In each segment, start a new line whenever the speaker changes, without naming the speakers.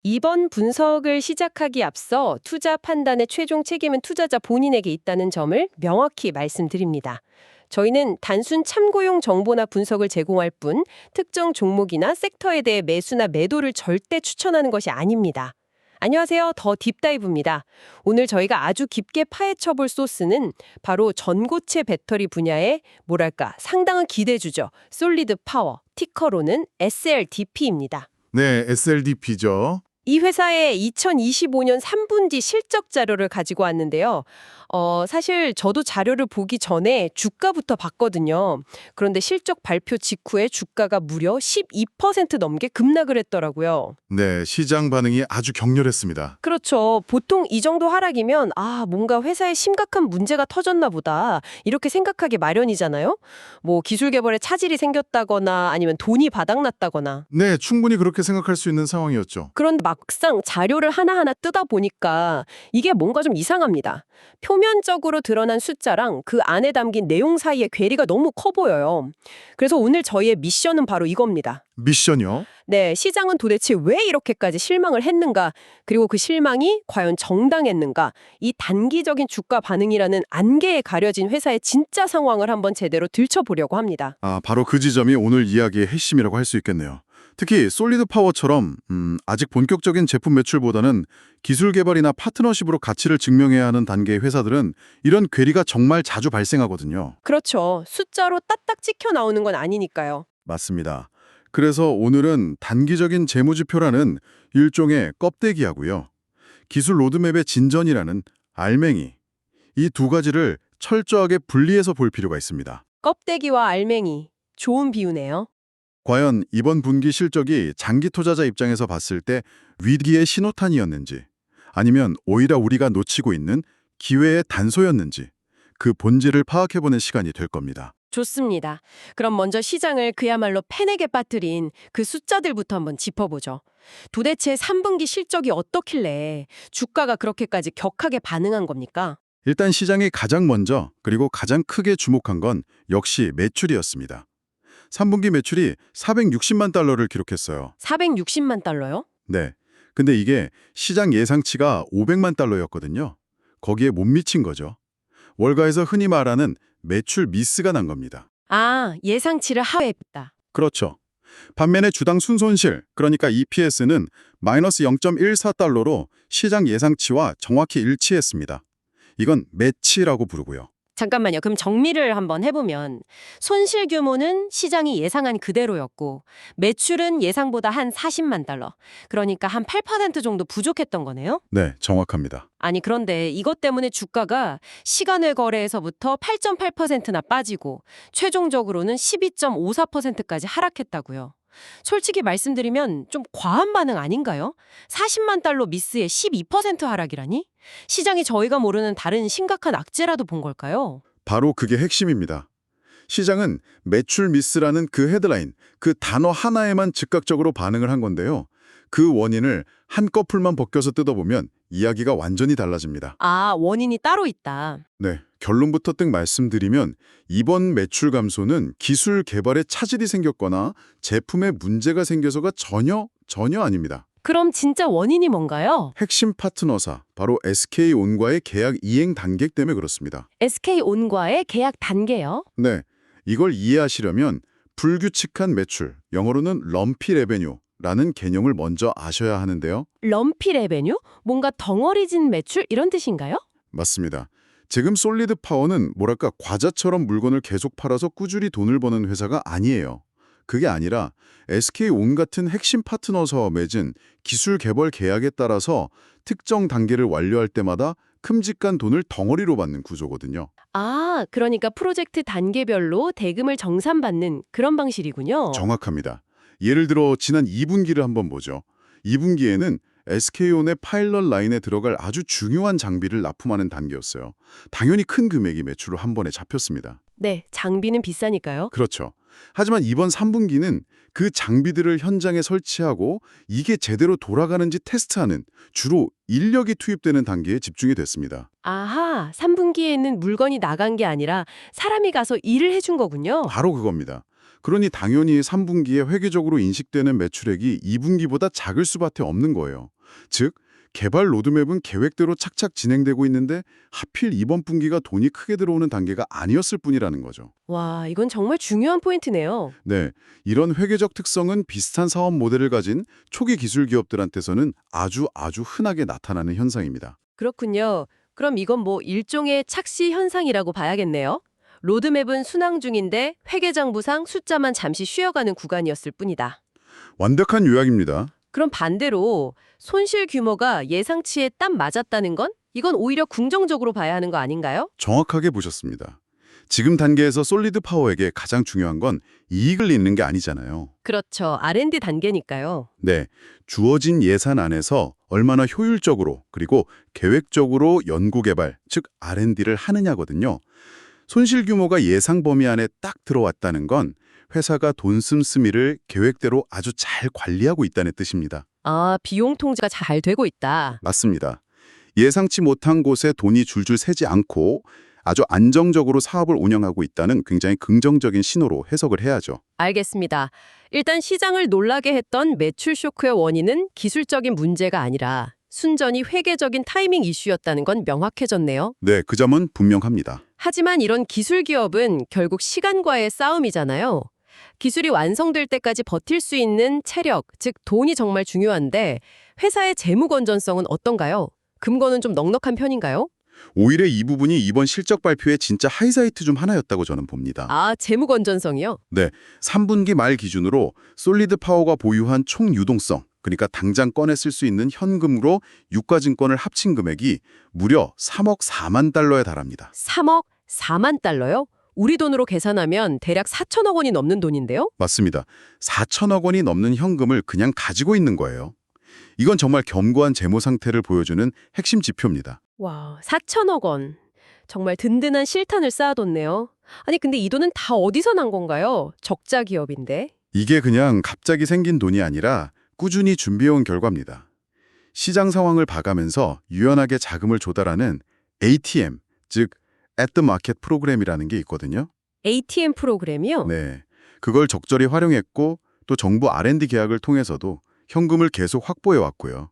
이번 분석을 시작하기 앞서 투자 판단의 최종 책임은 투자자 본인에게 있다는 점을 명확히 말씀드립니다. 저희는 단순 참고용 정보나 분석을 제공할 뿐 특정 종목이나 섹터에 대해 매수나 매도를 절대 추천하는 것이 아닙니다. 안녕하세요. 더 딥다이브입니다. 오늘 저희가 아주 깊게 파헤쳐 볼 소스는 바로 전고체 배터리 분야의 상당한 기대주죠. 솔리드 파워, 티커로는 SLDP입니다.
네, SLDP죠.
이 회사의 2025년 3분기 실적 자료를 가지고 왔는데요. 사실 저도 자료를 보기 전에 주가부터 봤거든요. 그런데 실적 발표 직후에 주가가 무려 12% 넘게 급락을 했더라고요.
네, 시장 반응이 아주 격렬했습니다.
그렇죠. 보통 이 정도 하락이면 뭔가 회사에 심각한 문제가 터졌나 보다 이렇게 생각하기 마련이잖아요. 뭐 기술 개발에 차질이 생겼다거나 아니면 돈이 바닥났다거나.
네, 충분히 그렇게 생각할 수 있는 상황이었죠.
그런데 막상 자료를 하나하나 뜯어 보니까 이게 뭔가 좀 이상합니다. 표면적으로 드러난 숫자랑 그 안에 담긴 내용 사이의 괴리가 너무 커 보여요. 그래서 오늘 저희의 미션은 바로 이겁니다.
미션이요?
네, 시장은 도대체 왜 이렇게까지 실망을 했는가? 그리고 그 실망이 과연 정당했는가? 이 단기적인 주가 반응이라는 안개에 가려진 회사의 진짜 상황을 한번 제대로 들춰보려고 합니다.
바로 그 지점이 오늘 이야기의 핵심이라고 할 수 있겠네요. 특히 솔리드 파워처럼 아직 본격적인 제품 매출보다는 기술 개발이나 파트너십으로 가치를 증명해야 하는 단계의 회사들은 이런 괴리가 정말 자주 발생하거든요.
그렇죠. 숫자로 딱딱 찍혀 나오는 건 아니니까요.
맞습니다. 그래서 오늘은 단기적인 재무지표라는 일종의 껍데기하고요. 기술 로드맵의 진전이라는 알맹이, 이 두 가지를 철저하게 분리해서 볼 필요가 있습니다.
껍데기와 알맹이. 좋은 비유네요.
과연 이번 분기 실적이 장기 투자자 입장에서 봤을 때 위기의 신호탄이었는지, 아니면 오히려 우리가 놓치고 있는 기회의 단소였는지, 그 본질을 파악해보는 시간이 될 겁니다.
좋습니다. 그럼 먼저 시장을 그야말로 패닉에 빠뜨린 그 숫자들부터 한번 짚어보죠. 도대체 3분기 실적이 어떻길래 주가가 그렇게까지 격하게 반응한 겁니까?
일단 시장이 가장 먼저 그리고 가장 크게 주목한 건 역시 매출이었습니다. 3분기 매출이 460만 달러를 기록했어요.
460만 달러요?
네. 근데 이게 시장 예상치가 500만 달러였거든요. 거기에 못 미친 거죠. 월가에서 흔히 말하는 매출 미스가 난 겁니다.
예상치를 하회했다.
그렇죠. 반면에 주당 순손실, 그러니까 EPS는 마이너스 0.14달러로 시장 예상치와 정확히 일치했습니다. 이건 매치라고 부르고요.
잠깐만요. 그럼 정리를 한번 해보면 손실 규모는 시장이 예상한 그대로였고 매출은 예상보다 한 40만 달러. 그러니까 한 8% 정도 부족했던 거네요?
네, 정확합니다.
아니 그런데 이것 때문에 주가가 시간외 거래에서부터 8.8%나 빠지고 최종적으로는 12.54%까지 하락했다고요. 솔직히 말씀드리면 좀 과한 반응 아닌가요? 40만 달러 미스에 12% 하락이라니? 시장이 저희가 모르는 다른 심각한 악재라도 본 걸까요?
바로 그게 핵심입니다. 시장은 매출 미스라는 그 헤드라인, 그 단어 하나에만 즉각적으로 반응을 한 건데요. 그 원인을 한꺼풀만 벗겨서 뜯어보면 이야기가 완전히 달라집니다.
원인이 따로 있다.
네, 결론부터 뜩 말씀드리면 이번 매출 감소는 기술 개발에 차질이 생겼거나 제품에 문제가 생겨서가 전혀 아닙니다.
그럼 진짜 원인이 뭔가요?
핵심 파트너사, 바로 SK온과의 계약 이행 단계 때문에 그렇습니다.
SK온과의 계약 단계요?
네, 이걸 이해하시려면 불규칙한 매출, 영어로는 럼피 레베뉴라는 개념을 먼저 아셔야 하는데요.
럼피 레베뉴? 뭔가 덩어리진 매출 이런 뜻인가요?
맞습니다. 지금 솔리드 파워는 과자처럼 물건을 계속 팔아서 꾸준히 돈을 버는 회사가 아니에요. 그게 아니라 SK온 같은 핵심 파트너사와 맺은 기술 개발 계약에 따라서 특정 단계를 완료할 때마다 큼직한 돈을 덩어리로 받는 구조거든요.
그러니까 프로젝트 단계별로 대금을 정산받는 그런 방식이군요.
정확합니다. 예를 들어 지난 2분기를 한번 보죠. 2분기에는 SK온의 파일럿 라인에 들어갈 아주 중요한 장비를 납품하는 단계였어요. 당연히 큰 금액이 매출로 한 번에 잡혔습니다.
네, 장비는 비싸니까요.
그렇죠. 하지만 이번 3분기는 그 장비들을 현장에 설치하고 이게 제대로 돌아가는지 테스트하는 주로 인력이 투입되는 단계에 집중이 됐습니다.
3분기에는 물건이 나간 게 아니라 사람이 가서 일을 해준 거군요.
바로 그겁니다. 그러니 당연히 3분기에 회계적으로 인식되는 매출액이 2분기보다 작을 수밖에 없는 거예요. 즉, 개발 로드맵은 계획대로 착착 진행되고 있는데 하필 이번 분기가 돈이 크게 들어오는 단계가 아니었을 뿐이라는 거죠.
와, 이건 정말 중요한 포인트네요.
네, 이런 회계적 특성은 비슷한 사업 모델을 가진 초기 기술 기업들한테서는 아주 흔하게 나타나는 현상입니다.
그렇군요. 그럼 이건 뭐 일종의 착시 현상이라고 봐야겠네요. 로드맵은 순항 중인데 회계장부상 숫자만 잠시 쉬어가는 구간이었을 뿐이다.
완벽한 요약입니다.
그럼 반대로 손실 규모가 예상치에 딱 맞았다는 건 이건 오히려 긍정적으로 봐야 하는 거 아닌가요?
정확하게 보셨습니다. 지금 단계에서 솔리드 파워에게 가장 중요한 건 이익을 잇는 게 아니잖아요.
그렇죠. R&D 단계니까요.
네, 주어진 예산 안에서 얼마나 효율적으로 그리고 계획적으로 연구개발, 즉 R&D를 하느냐거든요. 손실 규모가 예상 범위 안에 딱 들어왔다는 건 회사가 돈 씀씀이를 계획대로 아주 잘 관리하고 있다는 뜻입니다.
아, 비용 통제가 잘 되고 있다.
맞습니다. 예상치 못한 곳에 돈이 줄줄 새지 않고 아주 안정적으로 사업을 운영하고 있다는 굉장히 긍정적인 신호로 해석을 해야죠.
알겠습니다. 일단 시장을 놀라게 했던 매출 쇼크의 원인은 기술적인 문제가 아니라 순전히 회계적인 타이밍 이슈였다는 건 명확해졌네요.
네, 그 점은 분명합니다.
하지만 이런 기술 기업은 결국 시간과의 싸움이잖아요. 기술이 완성될 때까지 버틸 수 있는 체력, 즉 돈이 정말 중요한데 회사의 재무 건전성은 어떤가요? 금고는 좀 넉넉한 편인가요?
오히려 이 부분이 이번 실적 발표의 진짜 하이사이트 중 하나였다고 저는 봅니다.
아, 재무 건전성이요?
네, 3분기 말 기준으로 솔리드 파워가 보유한 총 유동성, 그러니까 당장 꺼내 쓸 수 있는 현금으로 유가증권을 합친 금액이 무려 3억 4만 달러에 달합니다.
3억 4만 달러요? 우리 돈으로 계산하면 대략 4천억 원이 넘는 돈인데요?
맞습니다. 4천억 원이 넘는 현금을 그냥 가지고 있는 거예요. 이건 정말 견고한 재무 상태를 보여주는 핵심 지표입니다.
와, 4천억 원. 정말 든든한 실탄을 쌓아뒀네요. 아니, 근데 이 돈은 다 어디서 난 건가요? 적자 기업인데.
이게 그냥 갑자기 생긴 돈이 아니라 꾸준히 준비해온 결과입니다. 시장 상황을 봐가면서 유연하게 자금을 조달하는 ATM, 즉 At the Market 프로그램이라는 게 있거든요.
ATM 프로그램이요?
네, 그걸 적절히 활용했고 또 정부 R&D 계약을 통해서도 현금을 계속 확보해 왔고요.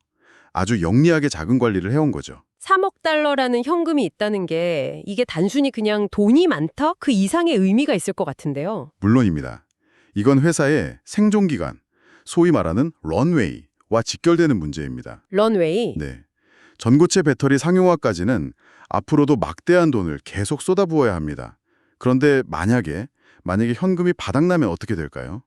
아주 영리하게 자금 관리를 해온 거죠.
3억 달러라는 현금이 있다는 게 이게 단순히 그냥 돈이 많다? 그 이상의 의미가 있을 것 같은데요.
물론입니다. 이건 회사의 생존기간, 소위 말하는 런웨이와 직결되는 문제입니다.
런웨이.
네, 전고체 배터리 상용화까지는 앞으로도 막대한 돈을 계속 쏟아부어야 합니다. 그런데 만약에 현금이 바닥나면 어떻게 될까요?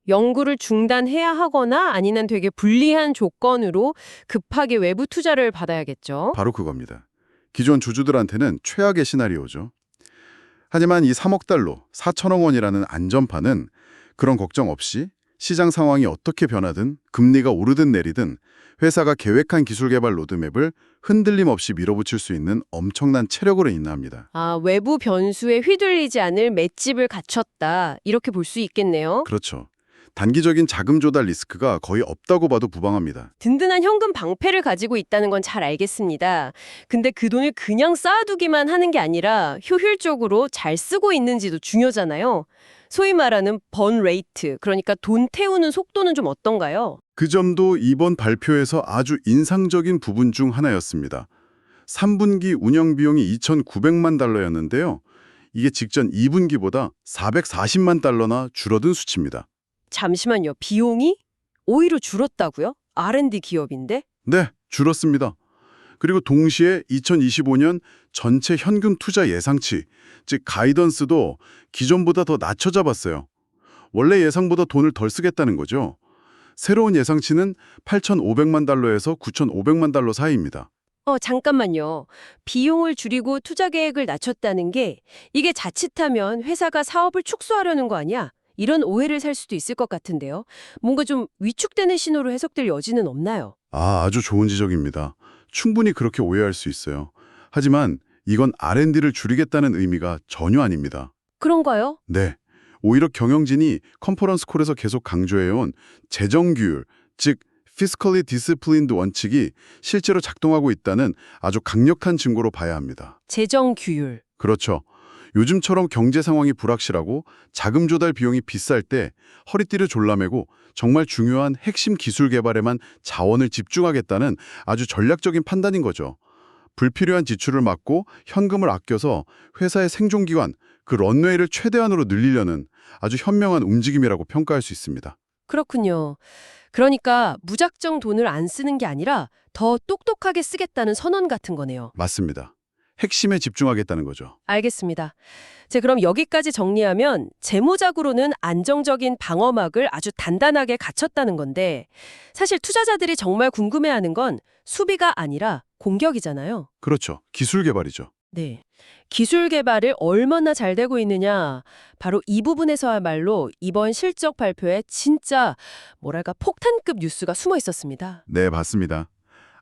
연구를 중단해야 하거나 아니면 되게 불리한 조건으로 급하게 외부 투자를 받아야겠죠.
바로 그겁니다. 기존 주주들한테는 최악의 시나리오죠. 하지만 이 3억 달러, 4천억 원이라는 안전판은 그런 걱정 없이 시장 상황이 어떻게 변하든 금리가 오르든 내리든 회사가 계획한 기술 개발 로드맵을 흔들림 없이 밀어붙일 수 있는 엄청난 체력으로 인하합니다.
아, 외부 변수에 휘둘리지 않을 맷집을 갖췄다. 이렇게 볼 수 있겠네요.
그렇죠. 단기적인 자금 조달 리스크가 거의 없다고 봐도 무방합니다.
든든한 현금 방패를 가지고 있다는 건 잘 알겠습니다. 근데 그 돈을 그냥 쌓아두기만 하는 게 아니라 효율적으로 잘 쓰고 있는지도 중요하잖아요. 소위 말하는 번 레이트, 그러니까 돈 태우는 속도는 좀 어떤가요?
그 점도 이번 발표에서 아주 인상적인 부분 중 하나였습니다. 3분기 운영 비용이 2,900만 달러였는데요. 이게 직전 2분기보다 440만 달러나 줄어든 수치입니다.
잠시만요. 비용이 오히려 줄었다고요? R&D 기업인데?
네, 줄었습니다. 그리고 동시에 2025년 전체 현금 투자 예상치, 즉 가이던스도 기존보다 더 낮춰 잡았어요. 원래 예상보다 돈을 덜 쓰겠다는 거죠. 새로운 예상치는 8,500만 달러에서 9,500만 달러 사이입니다.
잠깐만요. 비용을 줄이고 투자 계획을 낮췄다는 게 이게 자칫하면 회사가 사업을 축소하려는 거 아니야? 이런 오해를 살 수도 있을 것 같은데요. 뭔가 좀 위축되는 신호로 해석될 여지는 없나요?
아주 좋은 지적입니다. 충분히 그렇게 오해할 수 있어요. 하지만 이건 R&D를 줄이겠다는 의미가 전혀 아닙니다.
그런가요?
네, 오히려 경영진이 컨퍼런스 콜에서 계속 강조해온 재정규율, 즉 fiscally disciplined 원칙이 실제로 작동하고 있다는 아주 강력한 증거로 봐야 합니다.
재정 규율.
그렇죠. 요즘처럼 경제 상황이 불확실하고 자금 조달 비용이 비쌀 때 허리띠를 졸라매고 정말 중요한 핵심 기술 개발에만 자원을 집중하겠다는 아주 전략적인 판단인 거죠. 불필요한 지출을 막고 현금을 아껴서 회사의 생존 기간, 그 런웨이를 최대한으로 늘리려는 아주 현명한 움직임이라고 평가할 수 있습니다.
그렇군요. 그러니까 무작정 돈을 안 쓰는 게 아니라 더 똑똑하게 쓰겠다는 선언 같은 거네요.
맞습니다. 핵심에 집중하겠다는 거죠.
알겠습니다. 그럼 여기까지 정리하면 재무적으로는 안정적인 방어막을 아주 단단하게 갖췄다는 건데 사실 투자자들이 정말 궁금해하는 건 수비가 아니라 공격이잖아요.
그렇죠. 기술 개발이죠.
네. 기술 개발이 얼마나 잘 되고 있느냐. 바로 이 부분에서야말로 이번 실적 발표에 진짜 뭐랄까 폭탄급 뉴스가 숨어 있었습니다.
네, 맞습니다.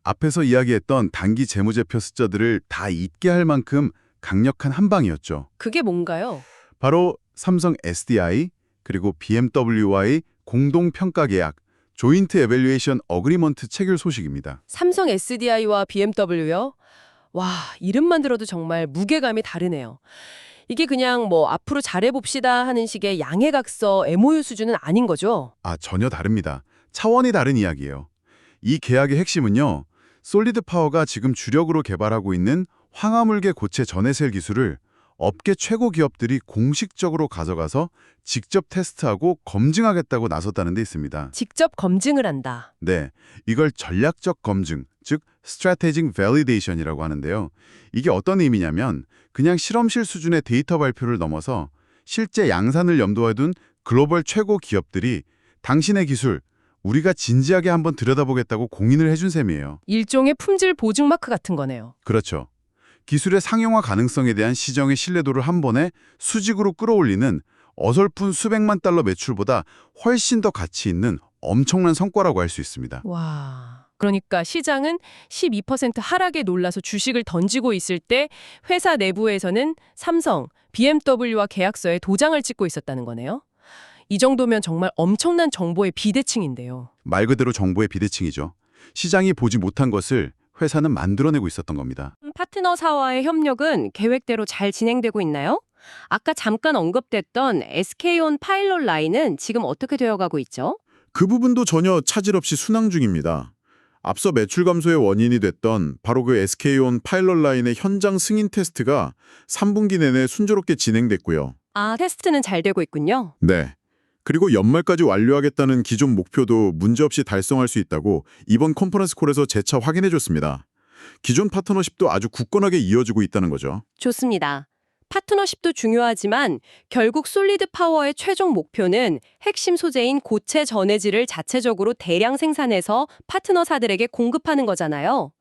앞에서 이야기했던 단기 재무제표 숫자들을 다 잊게 할 만큼 강력한 한방이었죠.
그게 뭔가요?
바로 삼성 SDI 그리고 BMW와의 공동평가 계약, 조인트 에밸류에이션 어그리먼트 체결 소식입니다.
삼성 SDI와 BMW요? 와, 이름만 들어도 정말 무게감이 다르네요. 이게 그냥 뭐 앞으로 잘해봅시다 하는 식의 양해각서 MOU 수준은 아닌 거죠?
전혀 다릅니다. 차원이 다른 이야기예요. 이 계약의 핵심은요. 솔리드 파워가 지금 주력으로 개발하고 있는 황화물계 고체 전해셀 기술을 업계 최고 기업들이 공식적으로 가져가서 직접 테스트하고 검증하겠다고 나섰다는 데 있습니다.
직접 검증을 한다.
네, 이걸 전략적 검증, 즉 Strategic Validation이라고 하는데요. 이게 어떤 의미냐면 그냥 실험실 수준의 데이터 발표를 넘어서 실제 양산을 염두에 둔 글로벌 최고 기업들이 당신의 기술, 우리가 진지하게 한번 들여다보겠다고 공인을 해준 셈이에요.
일종의 품질 보증 마크 같은 거네요.
그렇죠. 기술의 상용화 가능성에 대한 시장의 신뢰도를 한 번에 수직으로 끌어올리는 어설픈 수백만 달러 매출보다 훨씬 더 가치 있는 엄청난 성과라고 할 수 있습니다.
와. 그러니까 시장은 12% 하락에 놀라서 주식을 던지고 있을 때 회사 내부에서는 삼성, BMW와 계약서에 도장을 찍고 있었다는 거네요. 이 정도면 정말 엄청난 정보의 비대칭인데요.
말 그대로 정보의 비대칭이죠. 시장이 보지 못한 것을 회사는 만들어내고 있었던 겁니다.
파트너사와의 협력은 계획대로 잘 진행되고 있나요? 아까 잠깐 언급됐던 SK온 파일럿 라인은 지금 어떻게 되어가고 있죠?
그 부분도 전혀 차질 없이 순항 중입니다. 앞서 매출 감소의 원인이 됐던 바로 그 SK온 파일럿 라인의 현장 승인 테스트가 3분기 내내 순조롭게 진행됐고요.
아, 테스트는 잘 되고 있군요.
네. 그리고 연말까지 완료하겠다는 기존 목표도 문제없이 달성할 수 있다고 이번 컨퍼런스 콜에서 재차 확인해줬습니다. 기존 파트너십도 아주 굳건하게 이어지고 있다는 거죠.
좋습니다. 파트너십도 중요하지만 결국 솔리드 파워의 최종 목표는 핵심 소재인 고체 전해질을 자체적으로 대량 생산해서 파트너사들에게 공급하는 거잖아요.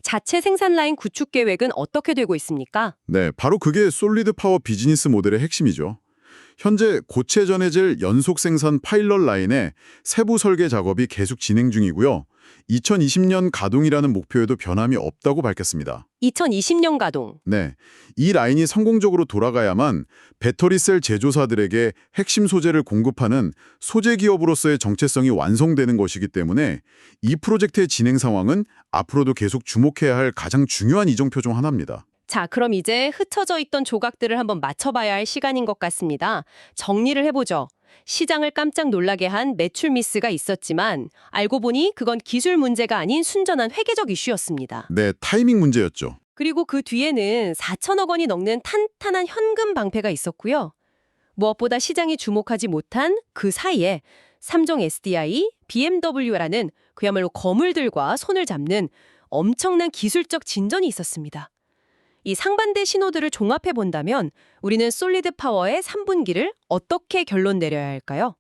자체 생산 라인 구축 계획은 어떻게 되고 있습니까?
네, 바로 그게 솔리드 파워 비즈니스 모델의 핵심이죠. 현재 고체 전해질 연속 생산 파일럿 라인의 세부 설계 작업이 계속 진행 중이고요. 2020년 가동이라는 목표에도 변함이 없다고 밝혔습니다.
2020년 가동.
네, 이 라인이 성공적으로 돌아가야만 배터리셀 제조사들에게 핵심 소재를 공급하는 소재 기업으로서의 정체성이 완성되는 것이기 때문에 이 프로젝트의 진행 상황은 앞으로도 계속 주목해야 할 가장 중요한 이정표 중 하나입니다.
자, 그럼 이제 흩어져 있던 조각들을 한번 맞춰봐야 할 시간인 것 같습니다. 정리를 해보죠. 시장을 깜짝 놀라게 한 매출 미스가 있었지만 알고 보니 그건 기술 문제가 아닌 순전한 회계적 이슈였습니다.
네, 타이밍 문제였죠.
그리고 그 뒤에는 4천억 원이 넘는 탄탄한 현금 방패가 있었고요. 무엇보다 시장이 주목하지 못한 그 사이에 삼성 SDI, BMW라는 그야말로 거물들과 손을 잡는 엄청난 기술적 진전이 있었습니다. 이 상반대 신호들을 종합해 본다면 우리는 솔리드 파워의 3분기를 어떻게 결론 내려야 할까요?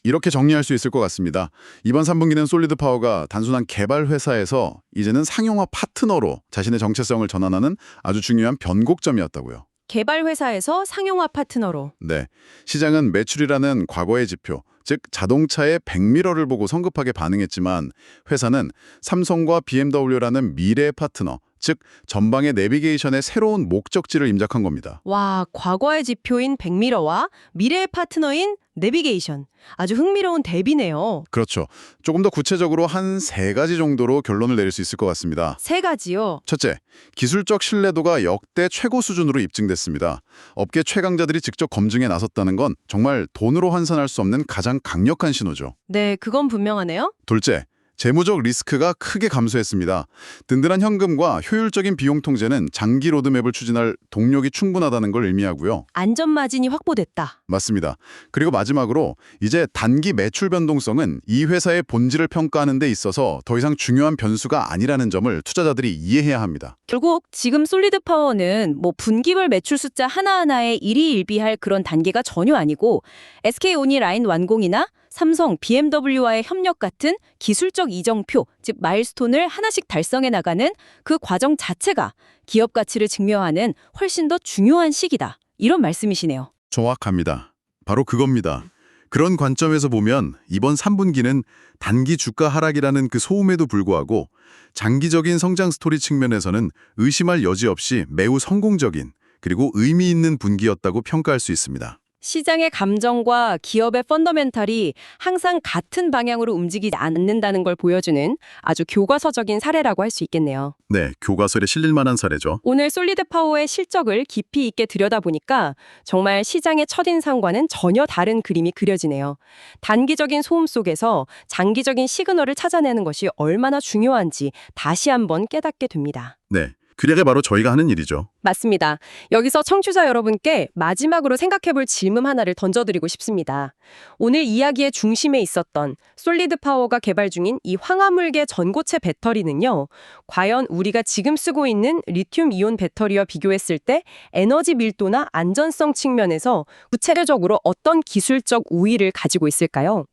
이렇게 정리할 수 있을 것 같습니다. 이번 3분기는 솔리드 파워가 단순한 개발 회사에서 이제는 상용화 파트너로 자신의 정체성을 전환하는 아주 중요한 변곡점이었다고요.
개발 회사에서 상용화 파트너로.
네, 시장은 매출이라는 과거의 지표, 즉 자동차의 백미러를 보고 성급하게 반응했지만 회사는 삼성과 BMW라는 미래의 파트너, 즉 전방의 내비게이션의 새로운 목적지를 임작한 겁니다.
와, 과거의 지표인 백미러와 미래의 파트너인
내비게이션. 아주 흥미로운 대비네요.
그렇죠. 조금 더 구체적으로 한 3가지 정도로 결론을 내릴 수 있을 것 같습니다.
3가지요.
첫째, 기술적 신뢰도가 역대 최고 수준으로 입증됐습니다. 업계 최강자들이 직접 검증에 나섰다는 건 정말 돈으로 환산할 수 없는 가장 강력한 신호죠.
네, 그건 분명하네요.
둘째, 재무적 리스크가 크게 감소했습니다. 든든한 현금과 효율적인 비용 통제는 장기 로드맵을 추진할 동력이 충분하다는 걸 의미하고요.
안전 마진이 확보됐다.
맞습니다. 그리고 마지막으로 이제 단기 매출 변동성은 이 회사의 본질을 평가하는 데 있어서 더 이상 중요한 변수가 아니라는 점을 투자자들이 이해해야 합니다.
결국 지금 솔리드 파워는 분기별 매출 숫자 하나하나에 일희일비할 그런 단계가 전혀 아니고 SK온이 라인 완공이나 삼성, BMW와의 협력 같은 기술적 이정표, 즉 마일스톤을 하나씩 달성해 나가는 그 과정 자체가 기업 가치를 증명하는 훨씬 더 중요한 시기다. 이런 말씀이시네요.
정확합니다. 바로 그겁니다. 그런 관점에서 보면 이번 3분기는 단기 주가 하락이라는 그 소음에도 불구하고 장기적인 성장 스토리 측면에서는 의심할 여지 없이 매우 성공적인 그리고 의미 있는 분기였다고 평가할 수 있습니다.
시장의 감정과 기업의 펀더멘탈이 항상 같은 방향으로 움직이지 않는다는 걸 보여주는 아주 교과서적인 사례라고 할 수 있겠네요.
네, 교과서에 실릴 만한 사례죠.
오늘 솔리드 파워의 실적을 깊이 있게 들여다보니까 정말 시장의 첫인상과는 전혀 다른 그림이 그려지네요. 단기적인 소음 속에서 장기적인 시그널을 찾아내는 것이 얼마나 중요한지 다시 한번 깨닫게 됩니다.
네, 그게 바로 저희가 하는 일이죠.
맞습니다. 여기서 청취자 여러분께 마지막으로 생각해볼 질문 하나를 던져드리고 싶습니다. 오늘 이야기의 중심에 있었던 솔리드 파워가 개발 중인 이 황화물계 전고체 배터리는요, 과연 우리가 지금 쓰고 있는 리튬 이온 배터리와 비교했을 때 에너지 밀도나 안전성 측면에서 구체적으로 어떤 기술적 우위를 가지고 있을까요?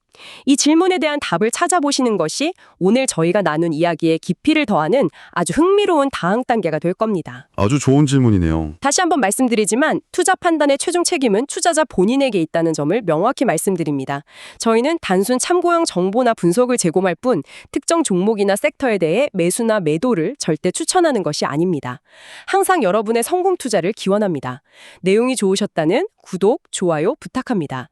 이 질문에 대한 답을 찾아보시는 것이 오늘 저희가 나눈 이야기에 깊이를 더하는 아주 흥미로운 다음 단계가 될 겁니다.
아주 좋은 질문이네요.
다시 한번 말씀드리지만 투자 판단의 최종 책임은 투자자 본인에게 있다는 점을 명확히 말씀드립니다. 저희는 단순 참고용 정보나 분석을 제공할 뿐 특정 종목이나 섹터에 대해 매수나 매도를 절대 추천하는 것이 아닙니다. 항상 여러분의 성공 투자를 기원합니다. 내용이 좋으셨다는 구독, 좋아요 부탁합니다.